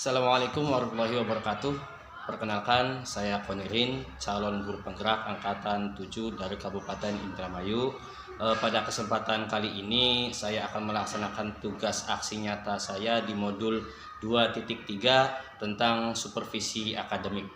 Assalamualaikum warahmatullahi wabarakatuh. Perkenalkan, saya Konirin, calon guru penggerak angkatan 7 dari Kabupaten Indramayu. Pada kesempatan kali ini saya akan melaksanakan tugas aksi nyata saya di modul 2.3 tentang supervisi akademik.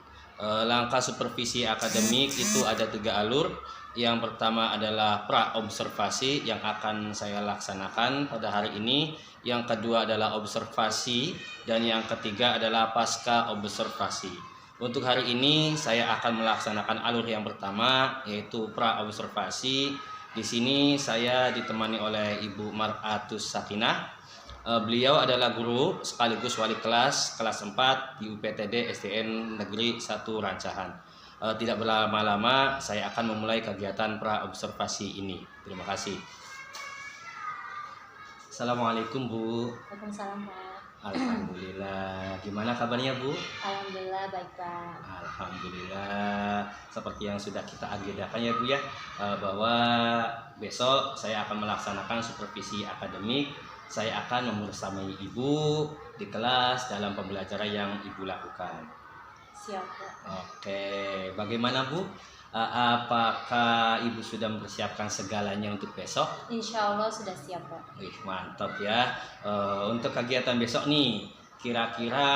Langkah supervisi akademik itu ada 3 alur. Yang pertama adalah pra-observasi yang akan saya laksanakan pada hari ini. Yang kedua adalah observasi, dan yang ketiga adalah pasca observasi. Untuk hari ini saya akan melaksanakan alur yang pertama, yaitu pra-observasi. Di sini saya ditemani oleh Ibu Mar'atus Sakinah. Beliau adalah guru sekaligus wali kelas 4 di UPTD SDN Negeri 1 Rancahan. Tidak berlama-lama, saya akan memulai kegiatan pra-observasi ini. Terima kasih. Assalamualaikum Bu. Waalaikumsalam Pak. Alhamdulillah. Gimana kabarnya Bu? Alhamdulillah baik Pak. Alhamdulillah. Seperti yang sudah kita agendakan ya Bu ya, bahwa besok saya akan melaksanakan supervisi akademik. Saya akan membersamai Ibu di kelas dalam pembelajaran yang Ibu lakukan. Siap Pak. Oke, bagaimana Bu? Apakah Ibu sudah mempersiapkan segalanya untuk besok? Insya Allah sudah siap Pak. Wih, mantap ya. Untuk kegiatan besok nih, kira-kira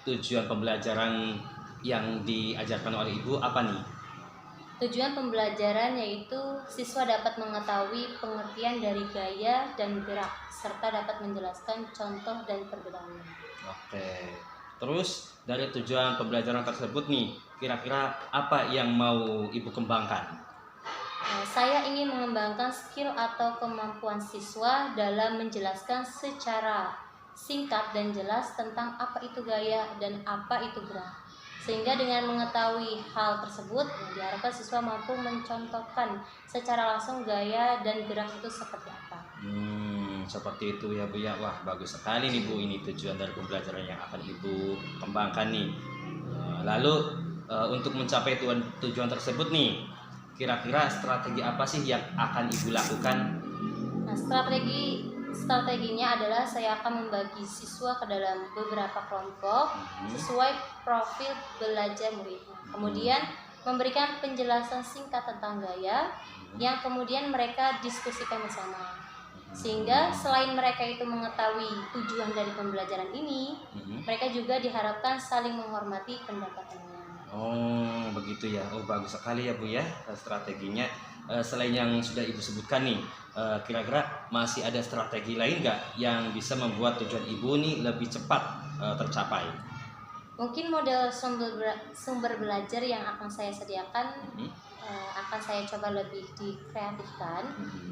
tujuan pembelajaran yang diajarkan oleh Ibu apa nih? Tujuan pembelajaran yaitu siswa dapat mengetahui pengertian dari gaya dan gerak serta dapat menjelaskan contoh dan perbedaannya. Oke. Terus dari tujuan pembelajaran tersebut nih, kira-kira apa yang mau Ibu kembangkan? Saya ingin mengembangkan skill atau kemampuan siswa dalam menjelaskan secara singkat dan jelas tentang apa itu gaya dan apa itu gerak. Sehingga dengan mengetahui hal tersebut, diharapkan siswa mampu mencontohkan secara langsung gaya dan gerak itu seperti apa. Seperti itu ya Bu ya. Wah, bagus sekali nih Bu, ini tujuan dari pembelajaran yang akan Ibu kembangkan nih. Lalu untuk mencapai tujuan tersebut nih, kira-kira strategi apa sih yang akan Ibu lakukan? Nah, strateginya adalah saya akan membagi siswa ke dalam beberapa kelompok sesuai profil belajar muridnya. Kemudian memberikan penjelasan singkat tentang gaya yang kemudian mereka diskusikan bersama. Sehingga selain mereka itu mengetahui tujuan dari pembelajaran ini, mereka juga diharapkan saling menghormati pendapatnya. Oh, begitu ya. Oh, bagus sekali ya Bu ya strateginya. Selain yang sudah Ibu sebutkan nih, kira-kira masih ada strategi lain nggak yang bisa membuat tujuan Ibu nih lebih cepat tercapai? Mungkin model sumber belajar yang akan saya sediakan akan saya coba lebih dikreatifkan.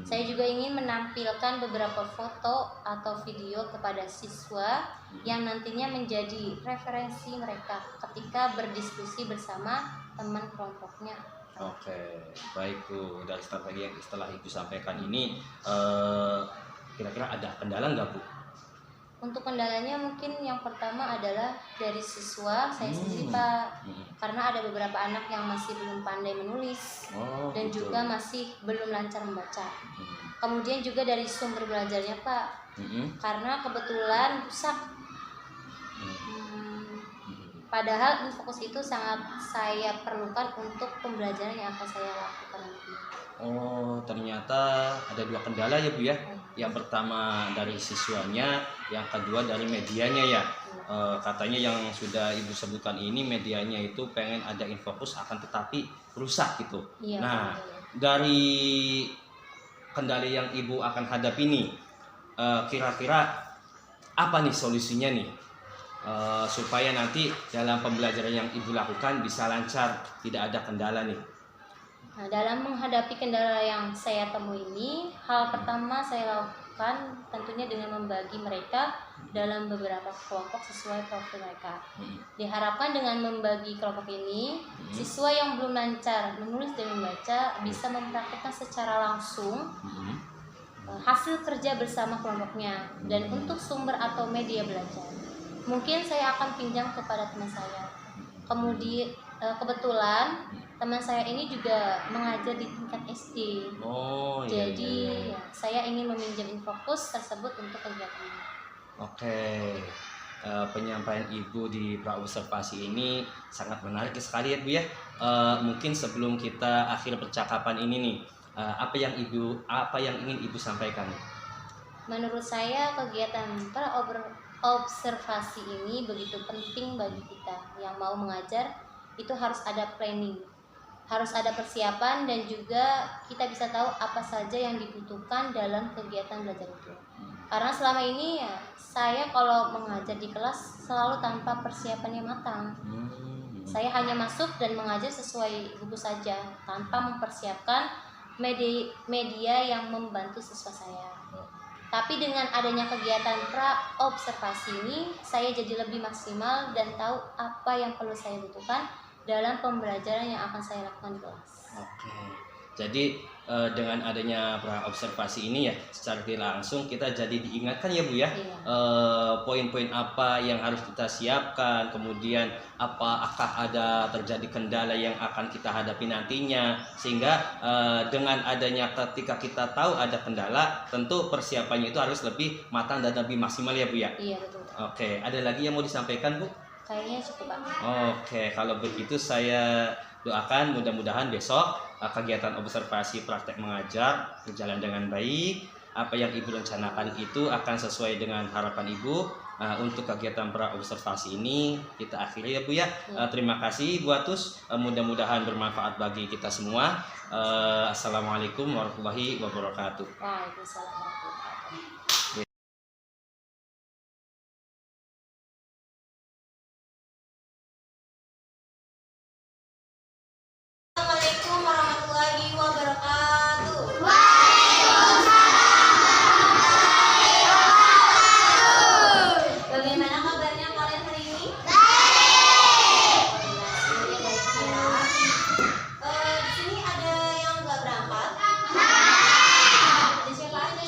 Saya juga ingin menampilkan beberapa foto atau video kepada siswa yang nantinya menjadi referensi mereka ketika berdiskusi bersama teman kelompoknya. Oke, baik Bu. Dari strategi yang setelah Ibu sampaikan ini, kira-kira ada kendala nggak Bu? Untuk kendalanya mungkin yang pertama adalah dari siswa saya sendiri Pak, karena ada beberapa anak yang masih belum pandai menulis dan betul. juga masih belum lancar membaca. Kemudian juga dari sumber belajarnya Pak, karena kebetulan rusak. Padahal fokus itu sangat saya perlukan untuk pembelajaran yang akan saya lakukan nanti. Oh, ternyata ada 2 kendala ya Bu ya. Yang pertama dari siswanya, yang kedua dari medianya ya. Katanya yang sudah Ibu sebutkan ini medianya itu pengen ada infokus akan tetapi rusak gitu. Iya, Nah, betul. dari kendala yang Ibu akan hadapi nih, kira-kira apa nih solusinya nih? Supaya nanti dalam pembelajaran yang Ibu lakukan bisa lancar, tidak ada kendala nih. Nah, dalam menghadapi kendala yang saya temui ini, hal pertama saya lakukan tentunya dengan membagi mereka dalam beberapa kelompok sesuai profil mereka. Diharapkan dengan membagi kelompok ini, siswa yang belum lancar menulis dan membaca bisa mempraktikkan secara langsung hasil kerja bersama kelompoknya. Dan untuk sumber atau media belajar, mungkin saya akan pinjam kepada teman saya. Kemudian kebetulan teman saya ini juga mengajar di tingkat SD. Jadi saya ingin meminjam infokus tersebut untuk kegiatan ini. Oke. penyampaian Ibu di praobservasi ini sangat menarik sekali ya Bu ya. Mungkin sebelum kita akhir percakapan ini nih, apa yang ingin Ibu sampaikan? Menurut saya kegiatan praobservasi ini begitu penting bagi kita yang mau mengajar. Itu harus ada planning, harus ada persiapan, dan juga kita bisa tahu apa saja yang dibutuhkan dalam kegiatan belajar itu. Karena selama ini ya saya kalau mengajar di kelas selalu tanpa persiapan yang matang. Saya hanya masuk dan mengajar sesuai buku saja tanpa mempersiapkan media yang membantu siswa saya. Tapi dengan adanya kegiatan praobservasi ini, saya jadi lebih maksimal dan tahu apa yang perlu saya butuhkan dalam pembelajaran yang akan saya lakukan di kelas. Oke. Jadi dengan adanya praobservasi ini ya, secara tidak langsung kita jadi diingatkan ya Bu ya, Iya. Poin-poin apa yang harus kita siapkan, kemudian apakah ada terjadi kendala yang akan kita hadapi nantinya, sehingga dengan adanya ketika kita tahu ada kendala, tentu persiapannya itu harus lebih matang dan lebih maksimal ya Bu ya. Iya, betul. Oke, ada lagi yang mau disampaikan Bu? Kayaknya cukup Pak. Oke, kalau begitu saya doakan mudah-mudahan besok kegiatan observasi praktek mengajar berjalan dengan baik. Apa yang Ibu rencanakan itu akan sesuai dengan harapan Ibu. Untuk kegiatan praobservasi ini kita akhiri ya Bu ya. Terima kasih Bu Atus. Mudah-mudahan bermanfaat bagi kita semua. Assalamualaikum warahmatullahi wabarakatuh. Waalaikumsalam warahmatullahi wabarakatuh. Assalamualaikum warahmatullahi wabarakatuh. Bagaimana kabarnya kalian hari ini? Baik. Semuanya baik ya. Di sini ada yang nggak berangkat? Ada siapa aja?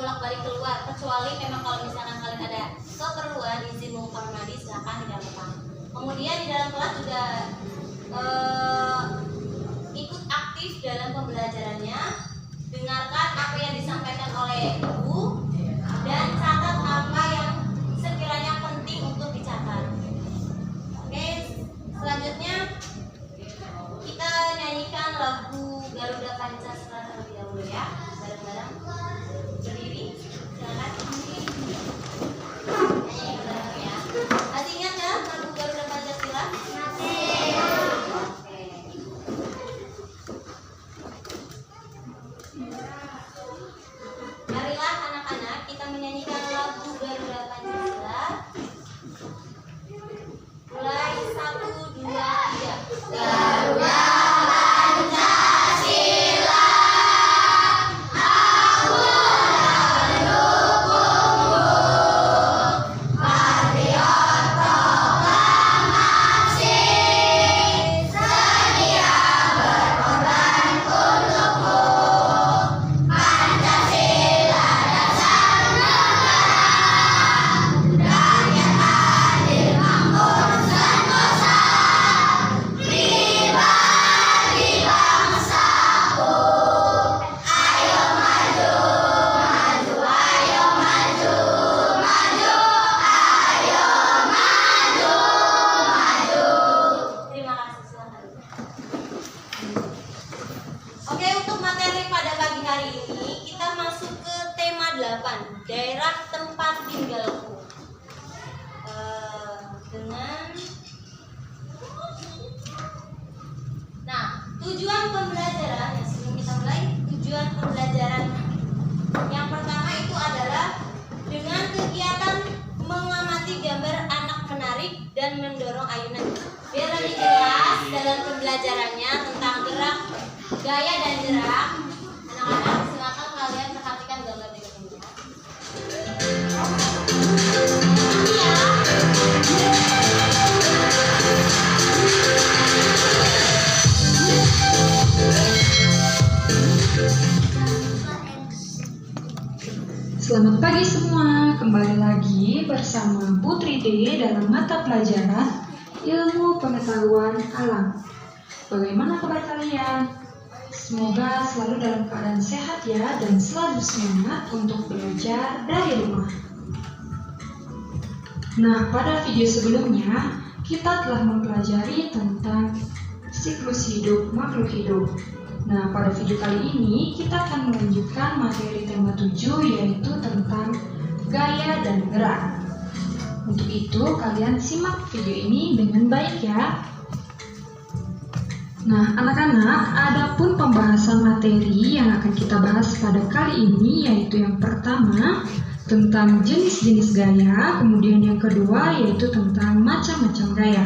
bolak-balik keluar, kecuali memang kalau misalkan kalian ada keperluan izin mau kamar mandi, silakan di dalam depan. Kemudian di dalam kelas juga ikut aktif dalam pembelajarannya, dengarkan apa yang disampaikan oleh ibu dan catat apa yang sekiranya penting untuk dicatat. Oke, selanjutnya kita nyanyikan lagu Garuda Pancasila terlebih dahulu ya, bareng-bareng. Berdiri, silakan. Nyanyi bareng ya. Masih ingat ya lagu Garuda Pancasila? Masih. Oke. Marilah anak-anak kita menyanyikan lagu Garuda Pancasila. Mulai 1, 2, 3. Garuda daerah tempat tinggalku. Tujuan pembelajaran ya, sebelum kita mulai, tujuan pembelajaran yang pertama itu adalah dengan kegiatan mengamati gambar anak menarik dan mendorong ayunan. Biar lebih jelas dalam pembelajarannya tentang gerak, gaya dan gerak, anak-anak silakan kalian perhatikan gambar berikut ini. Selamat pagi semua, kembali lagi bersama Putri D dalam mata pelajaran Ilmu Pengetahuan Alam. Bagaimana kabar kalian? Semoga selalu dalam keadaan sehat ya, dan selalu semangat untuk belajar dari rumah. Nah, pada video sebelumnya kita telah mempelajari tentang siklus hidup makhluk hidup. Nah, pada video kali ini kita akan melanjutkan materi tema 7, yaitu tentang gaya dan gerak. Untuk itu, kalian simak video ini dengan baik ya. Nah, anak-anak, ada pun pembahasan materi yang akan kita bahas pada kali ini, yaitu yang pertama tentang jenis-jenis gaya, kemudian yang kedua yaitu tentang macam-macam gaya.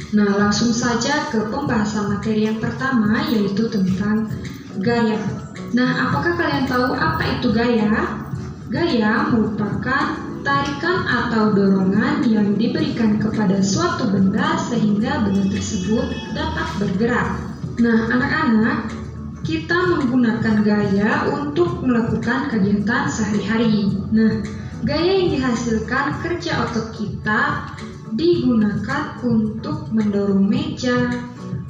Nah, langsung saja ke pembahasan materi yang pertama, yaitu tentang gaya. Nah, apakah kalian tahu apa itu gaya? Gaya merupakan tarikan atau dorongan yang diberikan kepada suatu benda sehingga benda tersebut dapat bergerak. Nah, anak-anak, kita menggunakan gaya untuk melakukan kegiatan sehari-hari. Nah, gaya yang dihasilkan kerja otot kita digunakan untuk mendorong meja,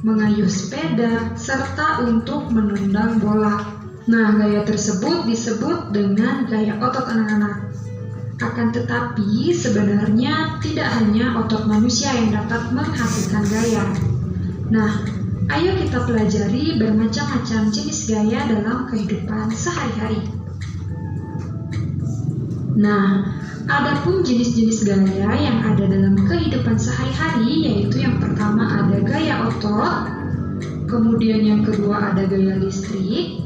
mengayuh sepeda, serta untuk menendang bola. Nah, gaya tersebut disebut dengan gaya otot anak-anak. Akan tetapi, sebenarnya tidak hanya otot manusia yang dapat menghasilkan gaya. Nah, ayo kita pelajari bermacam-macam jenis gaya dalam kehidupan sehari-hari. Nah, adapun jenis-jenis gaya yang ada dalam kehidupan sehari-hari, yaitu yang pertama ada gaya otot, kemudian yang kedua ada gaya listrik,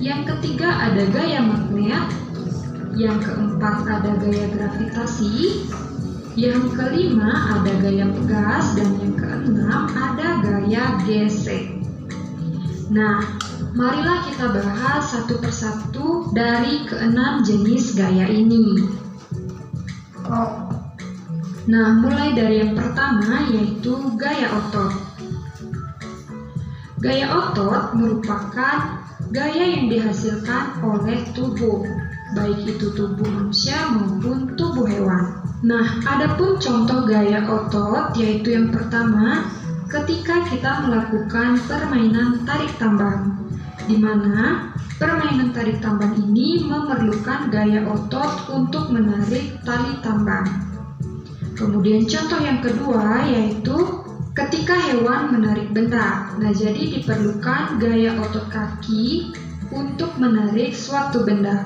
yang ketiga ada gaya magnet, yang keempat ada gaya gravitasi, yang kelima ada gaya pegas, dan yang keenam ada gaya gesek. Nah, marilah kita bahas satu persatu dari keenam jenis gaya ini. Nah, mulai dari yang pertama yaitu gaya otot. Gaya otot merupakan gaya yang dihasilkan oleh tubuh, baik itu tubuh manusia maupun tubuh hewan. Nah, adapun contoh gaya otot yaitu yang pertama, ketika kita melakukan permainan tarik tambang, di mana permainan tarik tambang ini memerlukan gaya otot untuk menarik tali tambang. Kemudian contoh yang kedua yaitu ketika hewan menarik benda. Nah, jadi diperlukan gaya otot kaki untuk menarik suatu benda.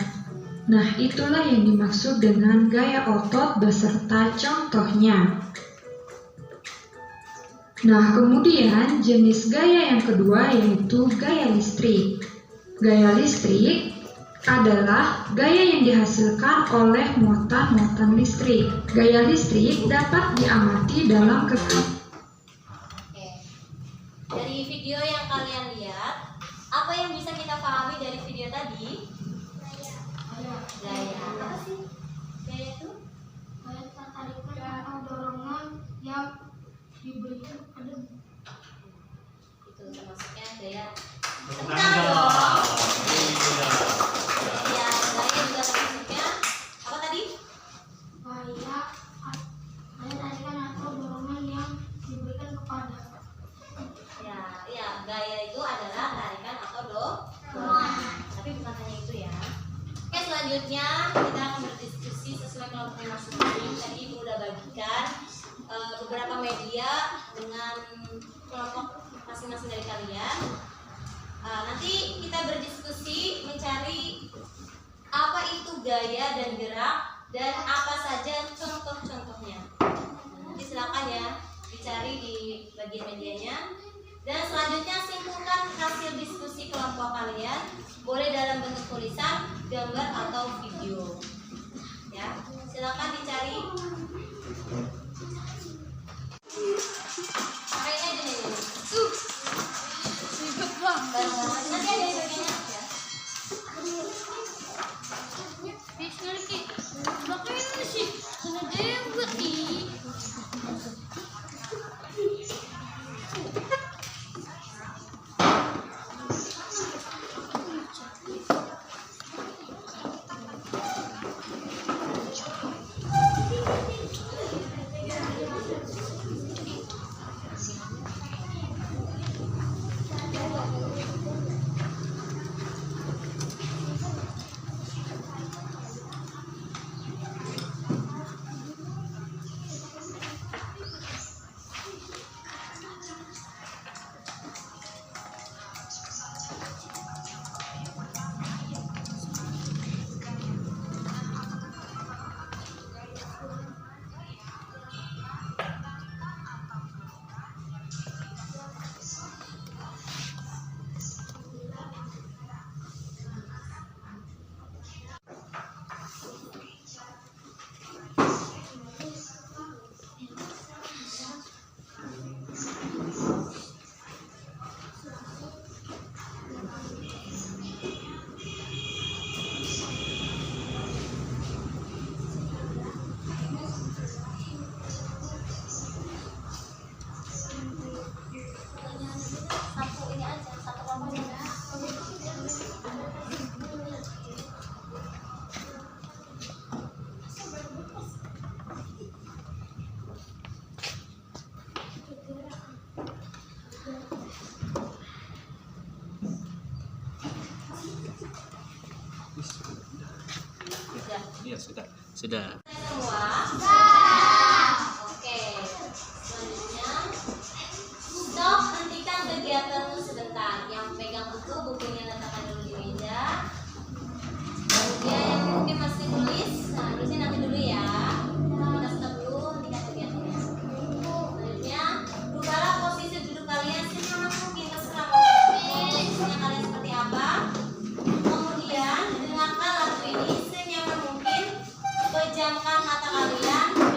Nah, itulah yang dimaksud dengan gaya otot beserta contohnya. Nah, kemudian jenis gaya yang kedua yaitu gaya listrik. Gaya listrik adalah gaya yang dihasilkan oleh muatan-muatan listrik. Gaya listrik dapat diamati dalam Oke. Dari video yang kalian lihat, apa yang bisa kita pahami dari video tadi? Gaya. Apa sih? Gaya itu? Gaya tarikan atau dorongan yang diberikan pada Itu termasuknya gaya. Tepuk tangan dong. Ya, gaya juga termasuknya. Apa tadi? gaya tarikan atau dorongan yang diberikan kepada Ya, gaya itu adalah tarikan atau dorongan. Tapi bukan hanya itu ya. Oke, selanjutnya kita akan berdiskusi sesuai kelompok masing-masing. Tadi Ibu udah bagikan beberapa media dengan kelompok masing-masing dari kalian. Nanti kita berdiskusi mencari apa itu gaya dan gerak dan apa saja contoh-contohnya. Nanti silakan ya dicari di bagian medianya. Dan selanjutnya simpulkan hasil diskusi kelompok kalian, boleh dalam bentuk tulisan, gambar atau video. Ya, silakan dicari. Pakai aja nih. Bareng-bareng. Nanti ada yang bagiannya ya. Iya, sudah. Semua? Oke. Selanjutnya, stop, hentikan kegiatanmu sebentar. Yang pegang buku, bukunya letakkan dulu di meja. Kemudian yang mungkin masih tulis, nah tulisnya nanti dulu ya. Kita stop dulu, hentikan kegiatannya. Selanjutnya, rubahlah posisi duduk kalian senyaman mungkin, terserah posisinya kalian seperti apa. Kemudian dengarkan lagu ini senyaman mungkin, pejamkan mata kalian.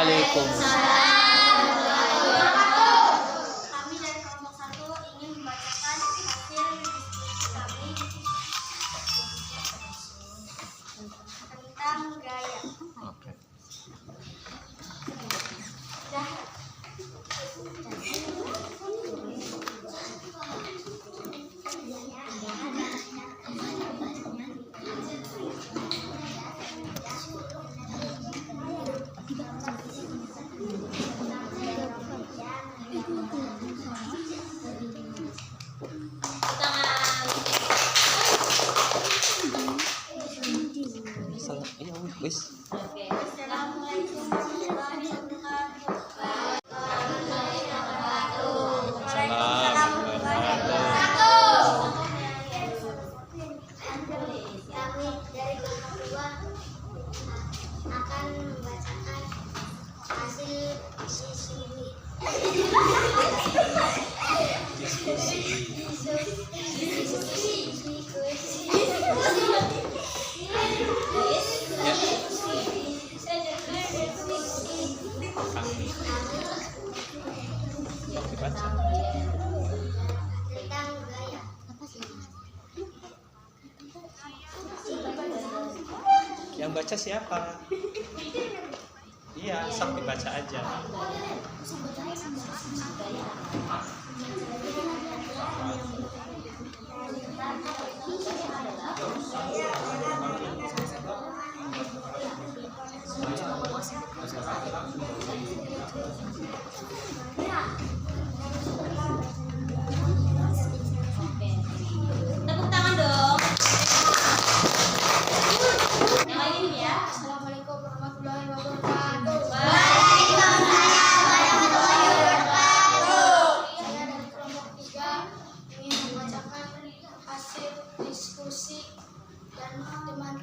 Waalaikumsalam. Kami dari kelompok 1 ingin membacakan hasil diskusi kami tentang gaya. Oke. Iya, wis. Oke. Assalamualaikum warahmatullahi wabarakatuh. Kami dari kelompok 2 akan membacakan hasil diskusi. Baca. Tentang gaya. Yang baca siapa? Iya, sok dibaca aja. Tepuk tangan dong. Yang lain ya. Assalamualaikum warahmatullahi wabarakatuh. Saya dari kelompok 3 ingin membacakan hasil diskusi dan teman-teman.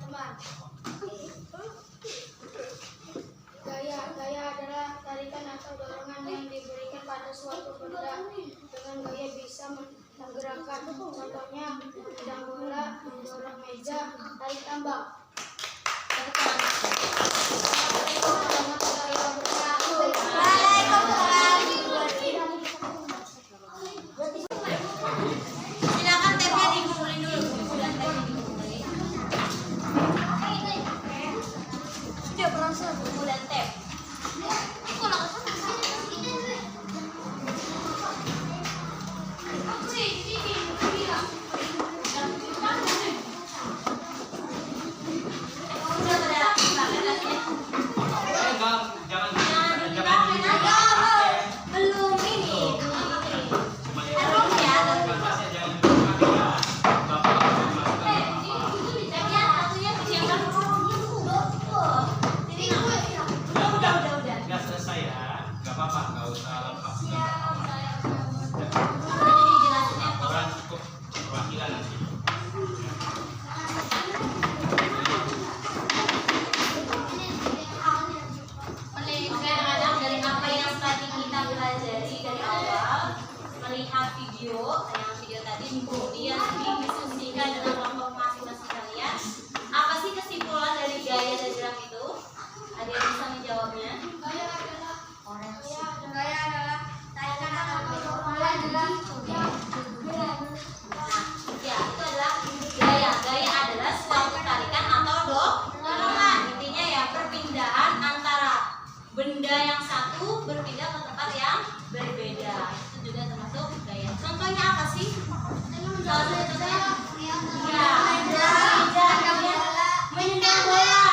Gaya adalah tarikan atau dorongan yang diberikan pada suatu benda. Dengan gaya bisa menggerakkan. Contohnya menendang bola, mendorong meja, tarik tambang. Tepuk tangan. Assalamualaikum warahmatullahi wabarakatuh. Silakan tapnya dikumpulin dulu. Sudah tapnya dikumpulin. Sudah berlangsung pengumpulan tape. Sudah pada pakai belum ini. Belum ya. Tapnya satunya disiapkan dulu. Jadi udah. Nggak selesai ya, nggak apa-apa, nggak usah lengkap. Jadi dijelasinnya Orang cukup perwakilan nanti. kadang-kadang dari apa yang tadi kita pelajari dari awal, melihat video tadi, kemudian didiskusikan dengan kelompok masing-masing kalian. Apa sih kesimpulan dari gaya dan gerak itu? Ada yang bisa menjawabnya? Gaya adalah tarikan atau dorongan yang Ya, itu adalah gaya. Gaya adalah suatu tarikan atau dorongan. Intinya ya perpindahan antara benda yang satu berpindah ke tempat yang berbeda. Itu juga termasuk gaya. Contohnya apa sih? Salah satu contohnya? Ya, menendang bola.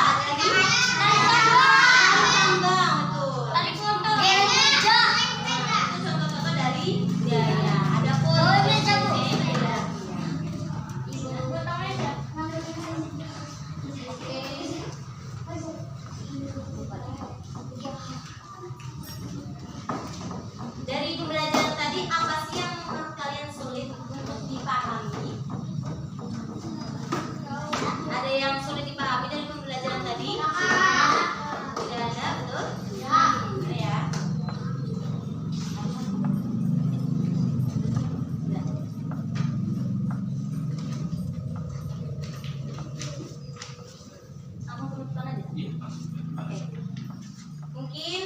Tarik tambang, betul. Tarik foto. Itu contoh-contoh dari gaya. Adapun dari pembelajaran tadi, apa sih yang menurut kalian sulit untuk dipahami? Ada yang sulit dipahami dari pembelajaran tadi? Tidak ada, betul? Ada ya. Kamu penutupan aja. Iya, Oke. Mungkin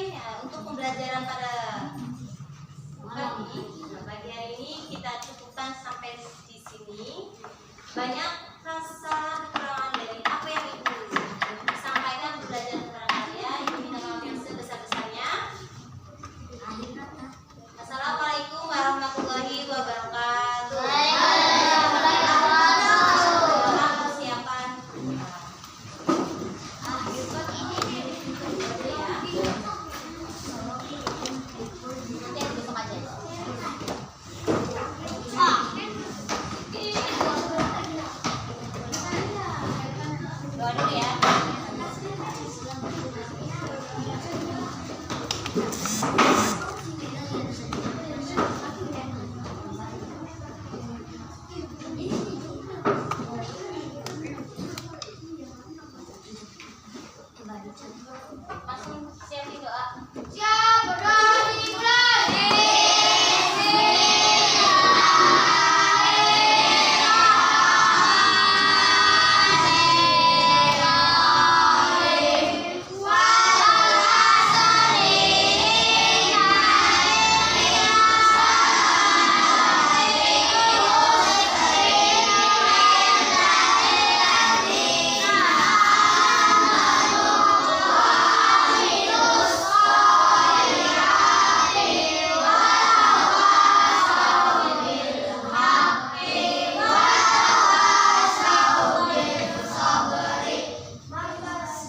Doa dulu ya. Langsung siapin doa. Siap, berdoa dimulai.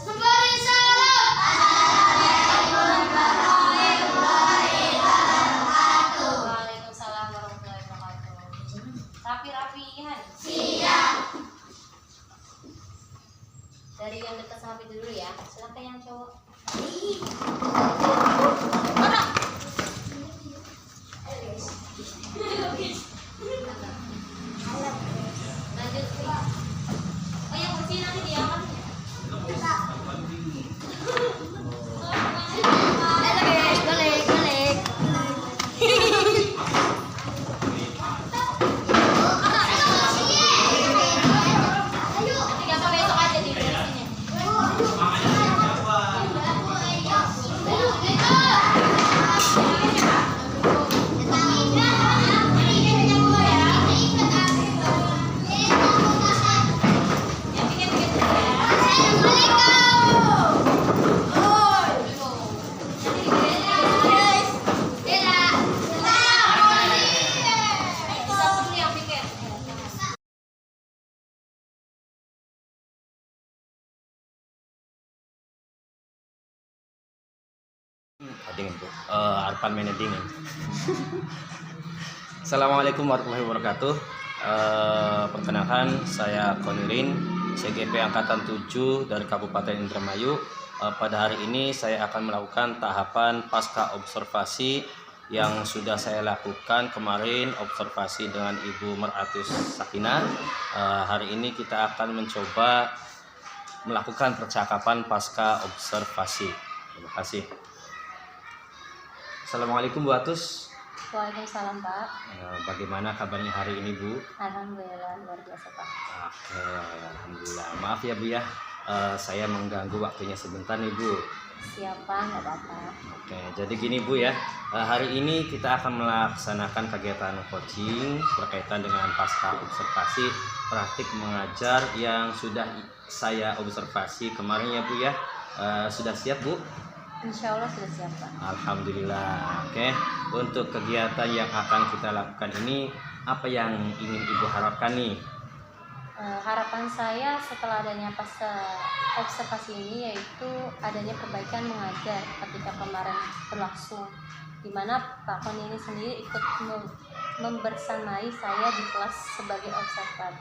Memberi salam. Waalaikumsalam warahmatullahi wabarakatuh. Rapi-rapian. Dari yang dekat sama pintu dulu ya. Silakan yang cowok. Lanjut. Oh yang kursi nanti diangkat. Nanti apa besok aja di sini. Yang bikin-bikin dulu ya. Bisa dulu yang bikin. Dingin Bu. Arpan mainnya dingin. Assalamualaikum warahmatullahi wabarakatuh. Perkenalkan saya Konirin, CGP Angkatan 7 dari Kabupaten Indramayu. Pada hari ini saya akan melakukan tahapan pasca observasi yang sudah saya lakukan kemarin, observasi dengan Ibu Meratus Sakinah. Hari ini kita akan mencoba melakukan percakapan pasca observasi. Terima kasih. Assalamualaikum Bu Atus. Waalaikumsalam Pak. Bagaimana kabarnya hari ini Bu? Alhamdulillah luar biasa Pak. Oke, alhamdulillah. Maaf ya Bu ya, saya mengganggu waktunya sebentar nih Bu. Siapa nggak apa-apa. Oke, jadi gini Bu ya, hari ini kita akan melaksanakan kegiatan coaching berkaitan dengan pasca observasi praktik mengajar yang sudah saya observasi kemarin ya Bu ya. Sudah siap Bu? Insya Allah sudah siap Pak. Alhamdulillah. Oke, untuk kegiatan yang akan kita lakukan ini, apa yang ingin Ibu harapkan nih? Harapan saya setelah adanya pasca observasi ini yaitu adanya perbaikan mengajar ketika kemarin berlangsung, di mana Pak Koni ini sendiri ikut membersamai saya di kelas sebagai observer.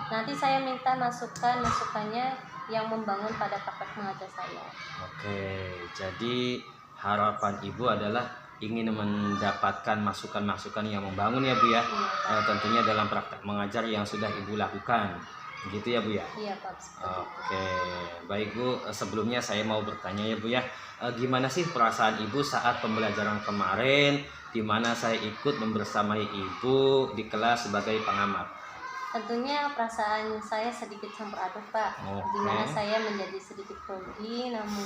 Nanti saya minta masukannya yang membangun pada praktek mengajar saya. Oke, jadi harapan Ibu adalah ingin mendapatkan masukan-masukan yang membangun ya Bu ya. Iya Pak. Tentunya dalam praktek mengajar yang sudah Ibu lakukan. Begitu ya Bu ya. Iya Pak. Seperti itu. Oke, baik Bu. Sebelumnya saya mau bertanya ya Bu ya. Gimana sih perasaan Ibu saat pembelajaran kemarin, di mana saya ikut membersamai Ibu di kelas sebagai pengamat? Tentunya perasaan saya sedikit campur aduk Pak, Oke. di mana saya menjadi sedikit grogi namun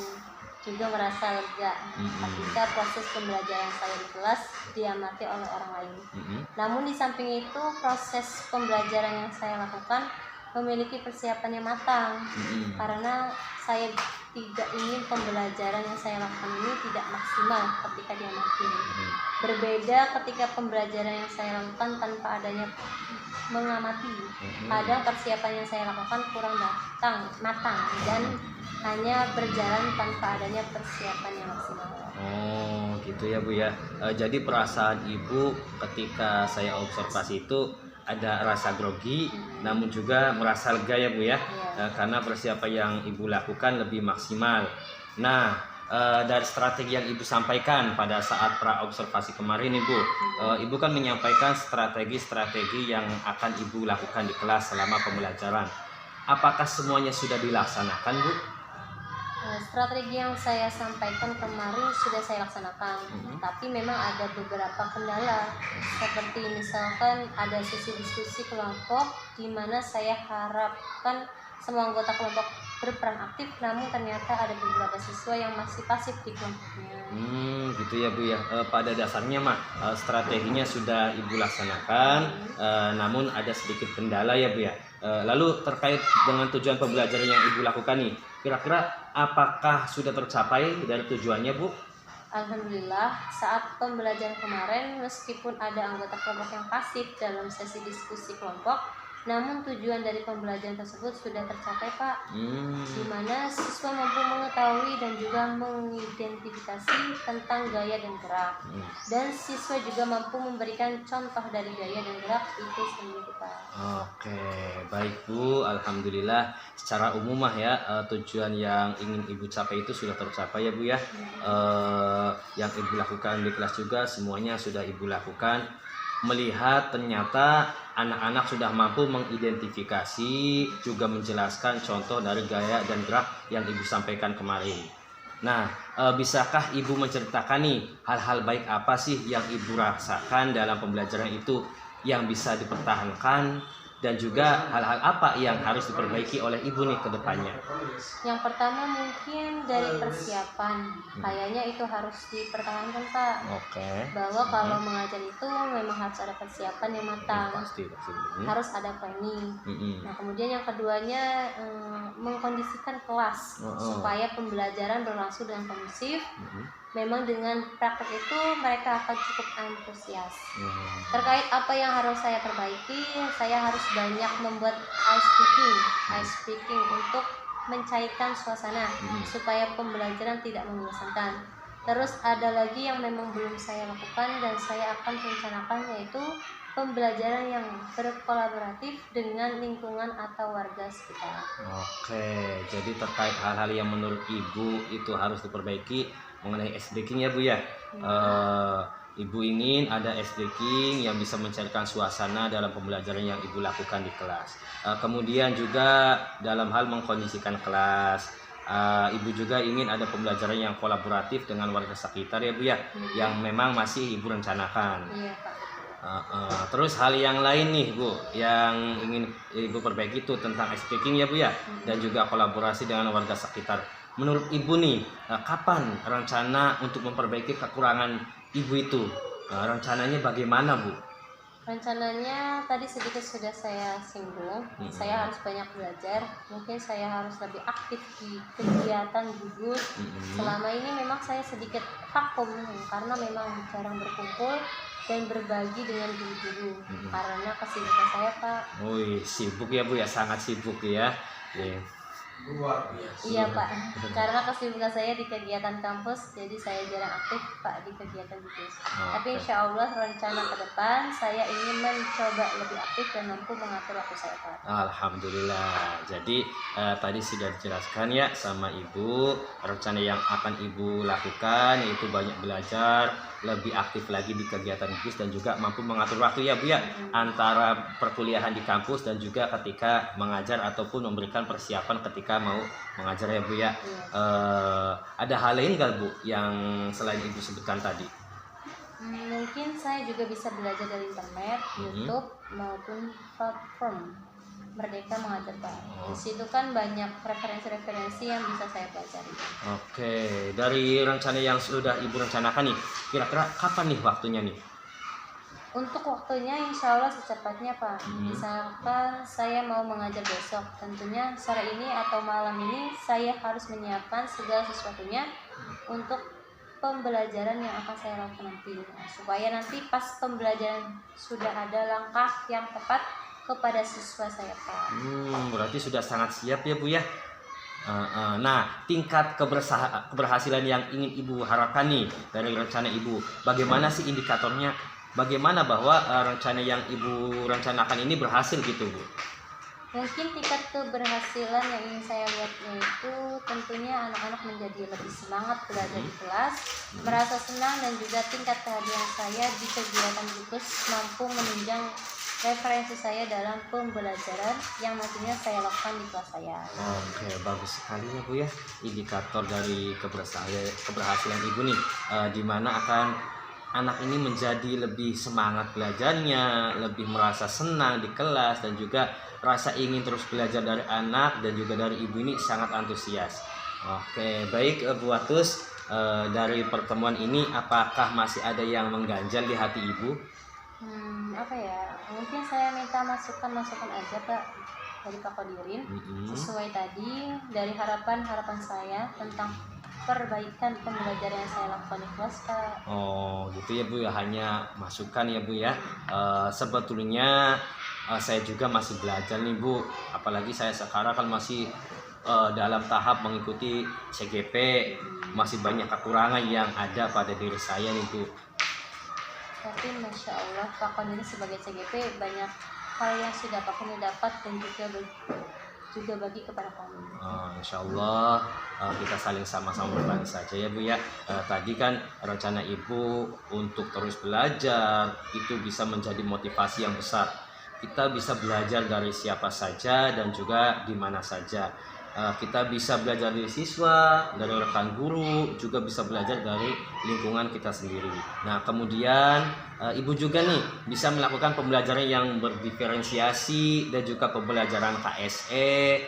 juga merasa lega ketika proses pembelajaran saya di kelas diamati oleh orang lain. Namun di samping itu proses pembelajaran yang saya lakukan memiliki persiapan yang matang, karena saya tidak ingin pembelajaran yang saya lakukan ini tidak maksimal ketika diamati. Berbeda ketika pembelajaran yang saya lakukan tanpa adanya mengamati. Kadang persiapan yang saya lakukan kurang matang dan hanya berjalan tanpa adanya persiapan yang maksimal. Oh gitu ya Bu ya. Jadi perasaan Ibu ketika saya observasi itu ada rasa grogi, namun juga merasa lega ya Bu ya, Iya. karena persiapan yang Ibu lakukan lebih maksimal. Nah, dari strategi yang Ibu sampaikan pada saat pra-observasi kemarin Ibu, Ibu kan menyampaikan strategi-strategi yang akan Ibu lakukan di kelas selama pembelajaran. Apakah semuanya sudah dilaksanakan Bu? Strategi yang saya sampaikan kemarin sudah saya laksanakan, tapi memang ada beberapa kendala, seperti misalkan ada sesi diskusi kelompok di mana saya harapkan semua anggota kelompok berperan aktif, namun ternyata ada beberapa siswa yang masih pasif di kelompoknya. Gitu ya Bu ya. Pada dasarnya mah strateginya sudah Ibu laksanakan, namun ada sedikit kendala ya Bu ya. Lalu terkait dengan tujuan pembelajaran yang Ibu lakukan nih, kira-kira apakah sudah tercapai dari tujuannya Bu? Alhamdulillah, saat pembelajaran kemarin meskipun ada anggota kelompok yang pasif dalam sesi diskusi kelompok, namun tujuan dari pembelajaran tersebut sudah tercapai Pak, di mana siswa mampu mengetahui dan juga mengidentifikasi tentang gaya dan gerak, dan siswa juga mampu memberikan contoh dari gaya dan gerak itu sendiri Pak. Oke, baik Bu. Alhamdulillah secara umum mah ya, tujuan yang ingin Ibu capai itu sudah tercapai ya Bu ya. Yang Ibu lakukan di kelas juga semuanya sudah Ibu lakukan. Melihat ternyata anak-anak sudah mampu mengidentifikasi juga menjelaskan contoh dari gaya dan gerak yang Ibu sampaikan kemarin. Nah, bisakah Ibu menceritakan nih hal-hal baik apa sih yang Ibu rasakan dalam pembelajaran itu yang bisa dipertahankan, dan juga hal-hal apa yang harus diperbaiki oleh Ibu nih ke depannya? Yang pertama mungkin dari persiapan, kayaknya itu harus dipertahankan Pak. Oke. Bahwa kalau mengajar itu memang harus ada persiapan yang matang, Pasti. harus ada planning. Nah kemudian yang keduanya mengkondisikan kelas supaya pembelajaran berlangsung dengan kondusif. Memang dengan praktek itu mereka akan cukup antusias. Terkait apa yang harus saya perbaiki, saya harus banyak membuat ice breaking untuk mencairkan suasana supaya pembelajaran tidak membosankan. Terus ada lagi yang memang belum saya lakukan dan saya akan rencanakan, yaitu pembelajaran yang berkolaboratif dengan lingkungan atau warga sekitar. Oke, jadi terkait hal-hal yang menurut Ibu itu harus diperbaiki mengenai ice breaking ya Bu ya. Ibu ingin ada ice breaking yang bisa mencairkan suasana dalam pembelajaran yang Ibu lakukan di kelas. Kemudian juga dalam hal mengkondisikan kelas, Ibu juga ingin ada pembelajaran yang kolaboratif dengan warga sekitar ya Bu ya, yang memang masih Ibu rencanakan. Iya Pak. Terus hal yang lain nih Bu yang ingin Ibu perbaiki itu tentang ice breaking ya Bu ya, dan juga kolaborasi dengan warga sekitar. Menurut Ibu nih, kapan rencana untuk memperbaiki kekurangan Ibu itu? Rencananya bagaimana Bu? Rencananya tadi sedikit sudah saya singgung, saya harus banyak belajar, mungkin saya harus lebih aktif di kegiatan gugus. Selama ini memang saya sedikit vakum karena memang jarang berkumpul dan berbagi dengan guru-guru karena kesibukan saya Pak. Sibuk ya Bu ya, sangat sibuk ya. Luar biasa. Iya Pak, karena kesibukan saya di kegiatan kampus, jadi saya jarang aktif Pak di kegiatan gugus. Tapi insya Allah rencana ke depan saya ingin mencoba lebih aktif dan mampu mengatur waktu saya Pak. Alhamdulillah. Jadi tadi sudah dijelaskan ya sama Ibu, rencana yang akan Ibu lakukan yaitu banyak belajar, lebih aktif lagi di kegiatan gugus, dan juga mampu mengatur waktu ya Bu ya, antara perkuliahan di kampus dan juga ketika mengajar ataupun memberikan persiapan ketika mau mengajar ya Bu ya. Ada hal lain nggak Bu yang selain Ibu sebutkan tadi? Mungkin saya juga bisa belajar dari internet, YouTube maupun platform Merdeka Mengajar Pak. Di situ kan banyak referensi-referensi yang bisa saya pelajari. Oke, dari rencana yang sudah Ibu rencanakan nih, kira-kira kapan nih waktunya nih? Untuk waktunya insya Allah secepatnya Pak. Misalkan saya mau mengajar besok, tentunya sore ini atau malam ini saya harus menyiapkan segala sesuatunya untuk pembelajaran yang akan saya lakukan nanti, supaya nanti pas pembelajaran sudah ada langkah yang tepat kepada siswa saya Pak. Berarti sudah sangat siap ya Bu ya. Nah, tingkat keberhasilan yang ingin Ibu harapkan nih dari rencana Ibu, bagaimana sih indikatornya? bagaimana bahwa rencana yang Ibu rencanakan ini berhasil gitu Bu? Mungkin tingkat keberhasilan yang ingin saya lihat yaitu tentunya anak-anak menjadi lebih semangat belajar di kelas, merasa senang, dan juga tingkat kehadiran saya di kegiatan kampus mampu menunjang referensi saya dalam pembelajaran yang nantinya saya lakukan di kelas saya. Oke, bagus sekali ya Bu ya, indikator dari keberhasilan Ibu nih, di mana akan anak ini menjadi lebih semangat belajarnya, lebih merasa senang di kelas, dan juga rasa ingin terus belajar dari anak dan juga dari Ibu ini sangat antusias. Oke, baik Bu Watus, dari pertemuan ini apakah masih ada yang mengganjal di hati Ibu? Apa ya? Mungkin saya minta masukan aja Pak dari Pak Kodirin, sesuai tadi dari harapan saya tentang perbaikan pembelajaran yang saya lakukan di kelas Pak. Oh gitu ya Bu ya, hanya masukan ya Bu ya. Sebetulnya saya juga masih belajar nih Bu, apalagi saya sekarang kan masih dalam tahap mengikuti CGP, masih banyak kekurangan yang ada pada diri saya nih Bu. Tapi Masya Allah Pak Kodirin sebagai CGP banyak hal yang sudah Pak Kodirin dapat dan juga bagi kepada kami. Insya Allah kita saling sama-sama berbagi saja ya Bu ya. Tadi kan rencana Ibu untuk terus belajar itu bisa menjadi motivasi yang besar. Kita bisa belajar dari siapa saja dan juga di mana saja. Kita bisa belajar dari siswa, dari rekan guru, juga bisa belajar dari lingkungan kita sendiri. Nah kemudian Ibu juga nih bisa melakukan pembelajaran yang berdiferensiasi dan juga pembelajaran KSE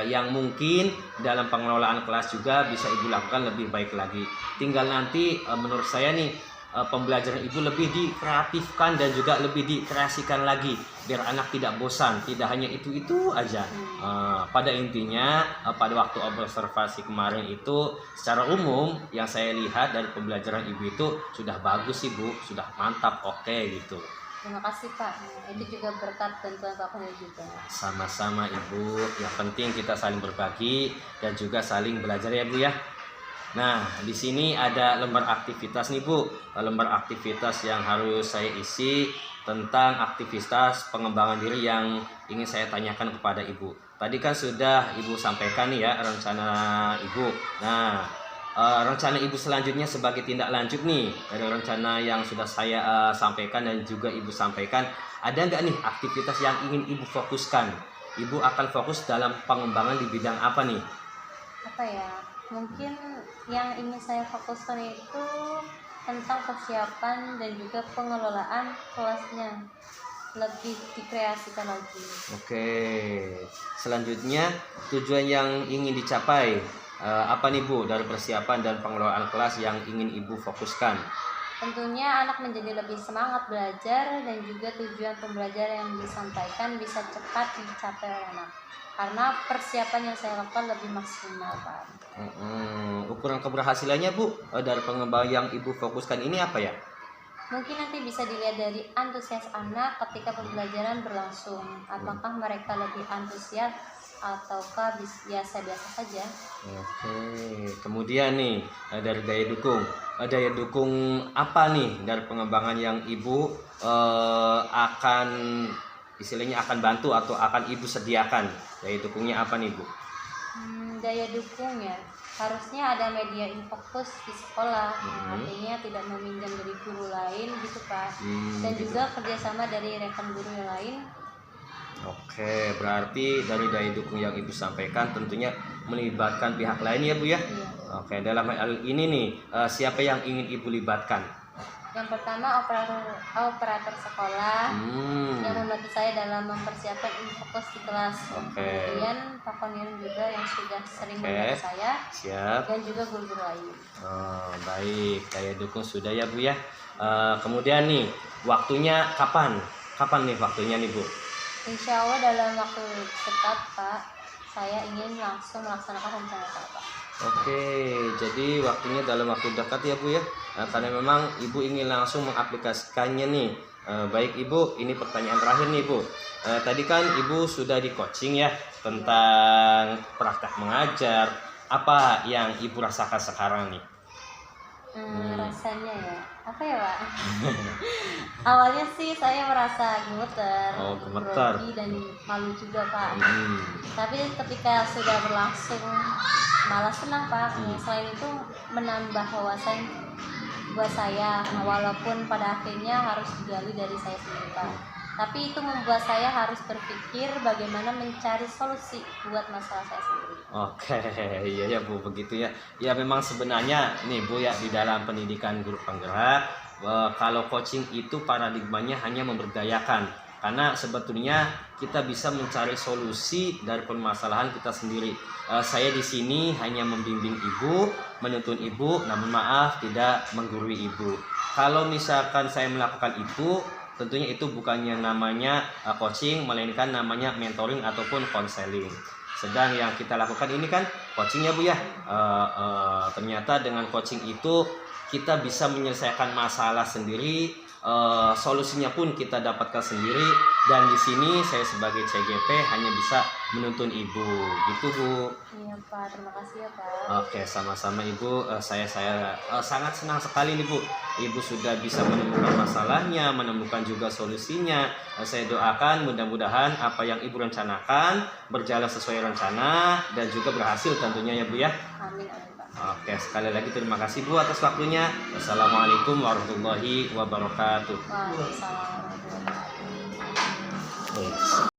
yang mungkin dalam pengelolaan kelas juga bisa Ibu lakukan lebih baik lagi. Tinggal nanti menurut saya nih pembelajaran Ibu lebih dikreatifkan dan juga lebih dikreasikan lagi biar anak tidak bosan, tidak hanya itu aja. Pada intinya pada waktu observasi kemarin itu secara umum yang saya lihat dari pembelajaran Ibu itu sudah bagus sih Bu, sudah mantap, oke gitu. Terima kasih Pak, itu juga berkat bantuan Pak Kodirin juga. Sama-sama Ibu, yang penting kita saling berbagi dan juga saling belajar ya Bu ya. Nah, di sini ada lembar aktivitas nih Bu, lembar aktivitas yang harus saya isi tentang aktivitas pengembangan diri yang ingin saya tanyakan kepada Ibu. Tadi kan sudah Ibu sampaikan nih ya rencana Ibu. Nah, rencana Ibu selanjutnya sebagai tindak lanjut nih dari rencana yang sudah saya sampaikan dan juga Ibu sampaikan, ada nggak nih aktivitas yang ingin Ibu fokuskan? Ibu akan fokus dalam pengembangan di bidang apa nih? Apa ya? Mungkin yang ingin saya fokuskan itu tentang persiapan dan juga pengelolaan kelasnya, lebih dikreasikan lagi. Oke, selanjutnya tujuan yang ingin dicapai apa nih Bu dari persiapan dan pengelolaan kelas yang ingin Ibu fokuskan? Tentunya anak menjadi lebih semangat belajar dan juga tujuan pembelajaran yang disampaikan bisa cepat dicapai oleh anak. Karena persiapan yang saya lakukan lebih maksimal Pak. Ukuran keberhasilannya Bu dari pengembangan yang Ibu fokuskan ini apa ya? Mungkin nanti bisa dilihat dari antusias anak ketika pembelajaran berlangsung. Apakah mereka lebih antusias ataukah biasa-biasa saja? Oke, kemudian nih dari daya dukung. Daya dukung apa nih dari pengembangan yang Ibu akan istilahnya akan bantu atau akan Ibu sediakan? Daya dukungnya apa nih Bu? Daya dukung ya, harusnya ada media infokus di sekolah, artinya tidak meminjam dari guru lain gitu Pak, dan gitu. juga kerjasama dari rekan guru yang lain. Oke, berarti dari daya dukung yang Ibu sampaikan tentunya melibatkan pihak lain ya Bu ya? Iya. Oke, dalam hal ini nih siapa yang ingin Ibu libatkan? Yang pertama operator sekolah yang membantu saya dalam mempersiapkan infokus di kelas. Kemudian Pak Kodirin juga yang sudah sering membantu saya. Siap. Dan juga guru-guru lain. Baik, daya dukung sudah ya Bu ya. Kemudian nih waktunya kapan? Kapan nih waktunya nih Bu? Insya Allah dalam waktu dekat Pak, saya ingin langsung melaksanakan rencana saya Pak. Oke, jadi waktunya dalam waktu dekat ya Bu ya. Karena memang Ibu ingin langsung mengaplikasikannya nih. Baik Ibu, ini pertanyaan terakhir nih Bu. Tadi kan Ibu sudah di coaching ya tentang praktek mengajar. Apa yang Ibu rasakan sekarang nih? Rasanya ya, apa ya Pak? Awalnya sih saya merasa gemeter, Oh, gemeter. grogi dan malu juga Pak. Hmm. Tapi ketika sudah berlangsung malah senang Pak. Selain itu menambah wawasan buat saya, walaupun pada akhirnya harus digali dari saya sendiri Pak. Tapi itu membuat saya harus berpikir bagaimana mencari solusi buat masalah saya sendiri. Oke, iya ya Bu, begitu ya. Ya memang sebenarnya nih Bu ya, di dalam pendidikan guru penggerak, kalau coaching itu paradigmanya hanya memberdayakan. Karena sebetulnya kita bisa mencari solusi dari permasalahan kita sendiri. Saya di sini hanya membimbing ibu, menuntun ibu, namun maaf tidak menggurui ibu. Kalau misalkan saya melakukan itu, tentunya itu bukannya namanya coaching, melainkan namanya mentoring ataupun konseling. Sedang yang kita lakukan ini kan coaching ya Bu ya. Ternyata dengan coaching itu kita bisa menyelesaikan masalah sendiri, solusinya pun kita dapatkan sendiri. Dan di sini saya sebagai CGP hanya bisa menuntun ibu, gitu Bu. Iya Pak, terima kasih ya Pak. Oke, sama-sama Ibu. Saya sangat senang sekali nih Bu. Ibu sudah bisa menemukan masalahnya, menemukan juga solusinya. Saya doakan mudah-mudahan apa yang Ibu rencanakan berjalan sesuai rencana dan juga berhasil tentunya ya Bu ya. Amin amin Pak. Oke, sekali lagi terima kasih Bu atas waktunya. Wassalamualaikum warahmatullahi wabarakatuh. Waalaikumsalam warahmatullahi wabarakatuh. Baik.